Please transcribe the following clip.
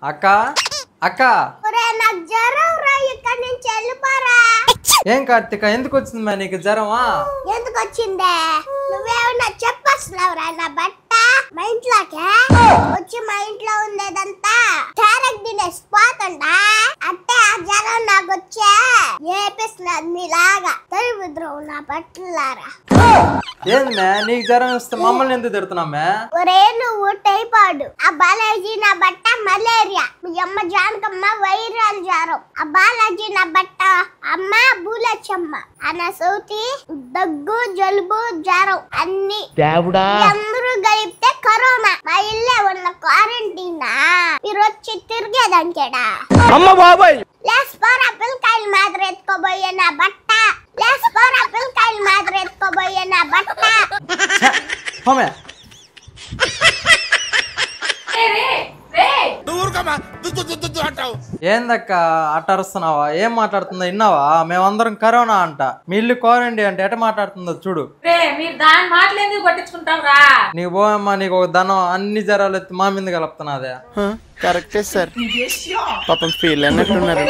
అక్క అక్క నాకు జ్వరం రా, ఇక్కడ నుంచి వెళ్ళిపోరా. ఏం కార్తిక ఎందుకు వచ్చింది మే నీకు జ్వరమా? ఎందుకు వచ్చిందే? నువ్వేమన్నా చెప్పొస్తున్నావురా? నా బట్ట మా ఇంట్లోకే వచ్చి మా ఇంట్లో ఉండేదంతా డైరెక్ట్ తినేసిపోతుందా? అంటే ఆ జ్వరం నాకు వచ్చే ఏపిస్తున్నది మీలాగా తరువుద్రం నా బట్టలారా. ఏంది మే నీకు జ్వరం వస్తే మమ్మల్ని ఎందుకు తిడుతున్నామే? ఒరే నువ్వు టైఫాయిడ్, ఆ బాలాజీ నా బట్ట మలేరియా, మీ అమ్మ జానకమ్మ వైరల్ జ్వరం, ఆ బాలాజీ నా బట్ట అమ్మ బూలచ్చమ్మ, అన్న సౌతి దగ్గు జలుబు జ్వరం అన్ని అందరూ కలిపితే కరోనా. మా ఇల్లే ఉన్న క్వారంటైన్ మీరు వచ్చి తిరిగేదానికేడా? లేకపోరా పిల్లకాయలు మాదిరి ఎత్తుకోబోయే నా బట్ట, లేకపోరా పిల్లకాయలు మాదిరి ఎత్తుకోబోయే నా బట్ట. ఏందక్క అట్టరుస్తున్నావా? ఏం మాట్లాడుతుందో విన్నావా? మేమందరం కరోనా అంట, మీ ఇల్లు క్వారంటైన్ అంటే ఎట మాట్లాడుతుందో చూడు. మీరు దాని మాటలు ఎందుకు పట్టించుకుంటారా? నీకు పోయమ్మా, నీకు ఒక ధనం అన్ని జ్వరాలు ఎత్తి మా మీద కలుపుతున్నదే. కరెక్టే సార్, పాపం ఫీల్ అన్నట్టున్నారు.